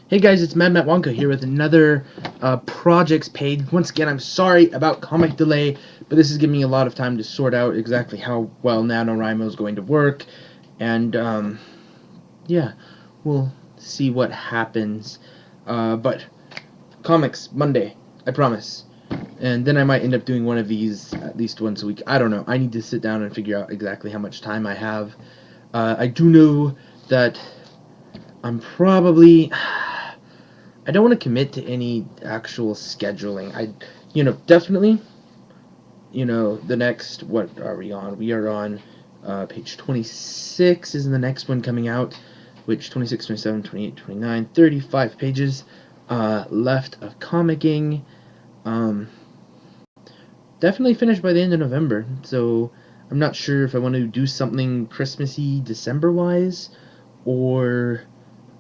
Hey guys, it's mattwandcow here with another projects page. Once again, I'm sorry about comic delay, but this is giving me a lot of time to sort out exactly how well NaNoWriMo is going to work, and yeah, we'll see what happens. But comics Monday, I promise. And then I might end up doing one of these at least once a week. I don't know. I need to sit down and figure out exactly how much time I have. I do know that I'm probably I don't want to commit to any actual scheduling. Definitely, the next, what are we on? We are on page 26 is the next one coming out, which 26, 27, 28, 29, 35 pages left of comicking. Um, Definitely finished by the end of November, so I'm not sure if I want to do something Christmassy December-wise, or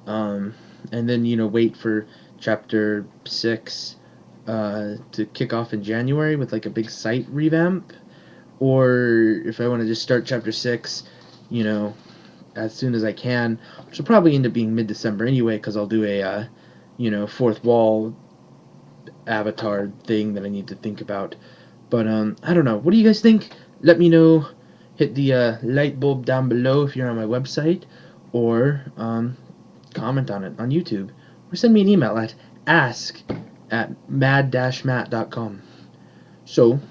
um, and then wait for chapter 6 to kick off in January with like a big site revamp, or if I want to just start chapter 6 you know as soon as I can, which will probably end up being mid-December anyway, because I'll do a fourth wall avatar thing that I need to think about. But I don't know, what do you guys think? Let me know. Hit the light bulb down below if you're on my website, or comment on it on YouTube, or send me an email at ask@mad-matt.com. So,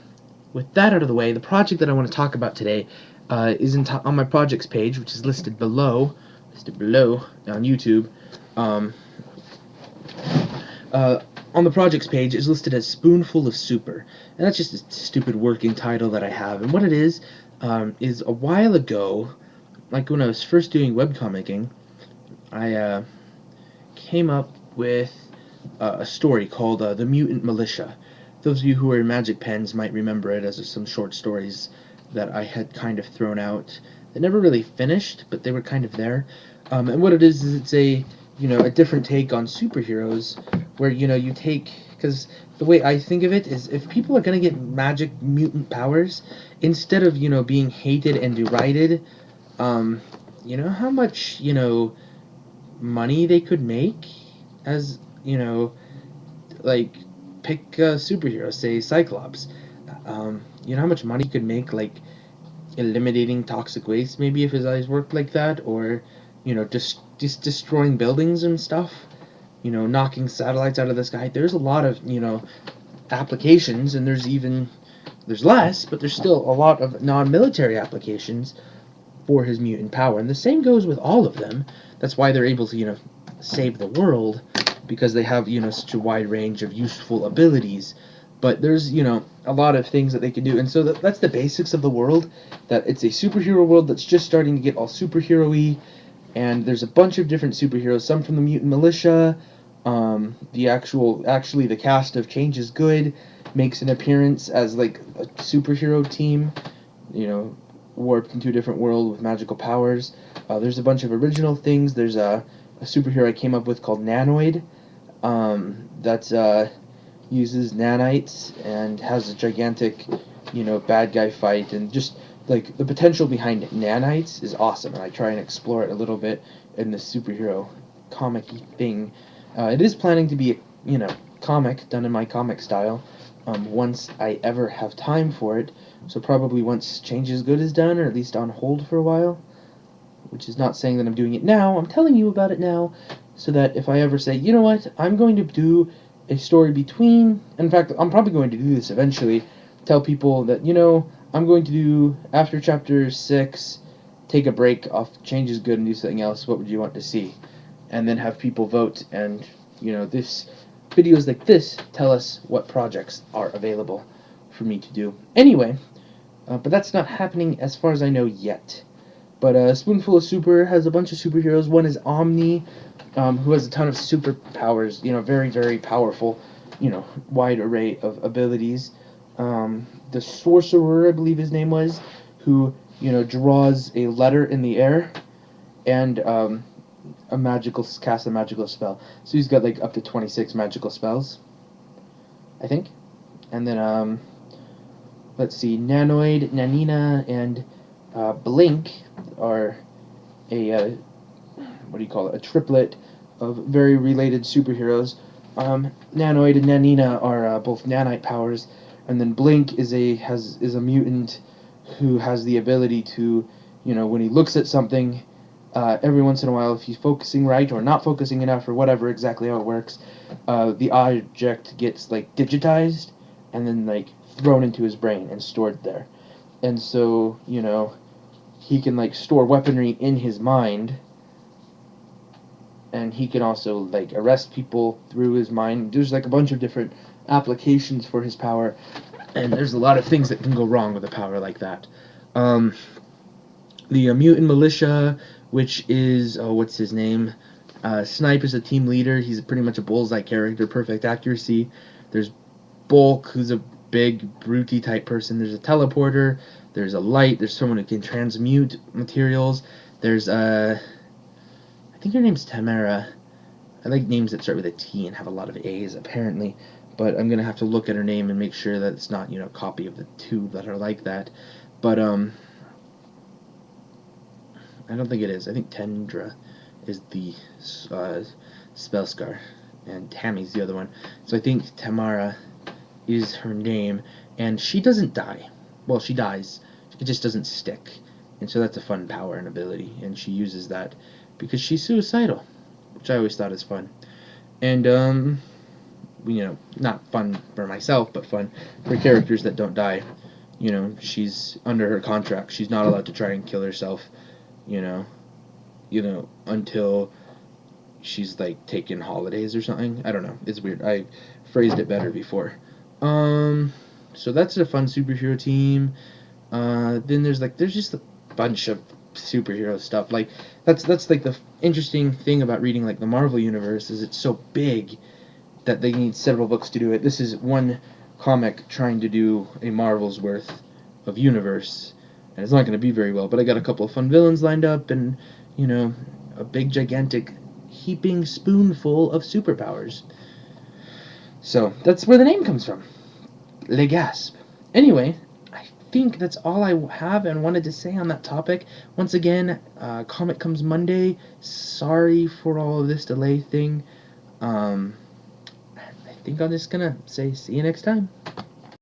with that out of the way, the project that I want to talk about today is on my projects page, which is listed below on YouTube. Um, uh, on the projects page is listed as Spoonful of Super, and that's just a stupid working title that I have. And what it is a while ago, like when I was first doing webcomicking, I came up with a story called The Mutant Militia. Those of you who are Magic Pens might remember it as some short stories that I had kind of thrown out. They never really finished, but they were kind of there. And what it is it's a different take on superheroes, where you take, because the way I think of it is, if people are gonna get magic mutant powers, instead of being hated and derided, how much money they could make as like, pick a superhero, say Cyclops. You know how much money he could make, like, eliminating toxic waste, maybe, if his eyes worked like that, or just destroying buildings and stuff. Knocking satellites out of the sky. There's a lot of applications, and there's less, but there's still a lot of non-military applications for his mutant power, and the same goes with all of them. That's why they're able to save the world, because they have such a wide range of useful abilities. But there's a lot of things that they can do, and so that's the basics of the world. That it's a superhero world that's just starting to get all superhero-y, and there's a bunch of different superheroes. Some from the Mutant Militia. Actually, the cast of Change is Good makes an appearance as like a superhero team. You know, Warped into a different world with magical powers. There's a bunch of original things. There's a superhero I came up with called Nanoid, that uses nanites and has a gigantic, bad guy fight, and just like the potential behind nanites is awesome. And I try and explore it a little bit in this superhero comic-y thing. It is planning to be a comic done in my comic style. Once I ever have time for it, so probably once Change is Good is done, or at least on hold for a while, which is not saying that I'm doing it now. I'm telling you about it now, so that if I ever say, you know what, I'm going to do a story between, in fact, I'm probably going to do this eventually, tell people that, I'm going to do, after chapter 6, take a break off Change is Good and do something else. What would you want to see? And then have people vote, and, this videos like this tell us what projects are available for me to do. Anyway, but that's not happening as far as I know yet. But Spoonful of Super has a bunch of superheroes. One is Omni, who has a ton of superpowers. Very, very powerful. Wide array of abilities. The Sorcerer, I believe his name was, who draws a letter in the air, and casts a magical spell. So he's got like up to 26 magical spells, I think. And then let's see, Nanoid, Nanina, and Blink are a what do you call it? A triplet of very related superheroes. Nanoid and Nanina are both nanite powers, and then Blink is a mutant who has the ability to, when he looks at something, every once in a while, if he's focusing right or not focusing enough or whatever exactly how it works, the object gets like digitized and then like thrown into his brain and stored there. And so, he can like store weaponry in his mind, and he can also like arrest people through his mind. There's like a bunch of different applications for his power, and there's a lot of things that can go wrong with a power like that. Um, the mutant militia, which is what's his name? Snipe is a team leader. He's pretty much a bullseye character, perfect accuracy. There's Bulk, who's a big brutey type person. There's a teleporter. There's a light. There's someone who can transmute materials. There's I think her name's Tamara. I like names that start with a T and have a lot of A's apparently, but I'm gonna have to look at her name and make sure that it's not a copy of the two that are like that. But I don't think it is. I think Tendra is the Spellscar, and Tammy's the other one. So I think Tamara is her name, and she doesn't die. Well, she dies. It just doesn't stick, and so that's a fun power and ability, and she uses that because she's suicidal, which I always thought is fun. And not fun for myself, but fun for characters that don't die. She's under her contract. She's not allowed to try and kill herself. You know, until she's like taking holidays or something. I don't know. It's weird. I phrased it better before. So that's a fun superhero team. Then there's just a bunch of superhero stuff. Like that's like the interesting thing about reading like the Marvel universe is it's so big that they need several books to do it. This is one comic trying to do a Marvel's worth of universe, and it's not going to be very well. But I got a couple of fun villains lined up, and a big gigantic heaping spoonful of superpowers. So that's where the name comes from. Le Gasp. Anyway, I think that's all I have and wanted to say on that topic. Once again, comic comes Monday. Sorry for all of this delay thing. I think I'm just gonna say see you next time.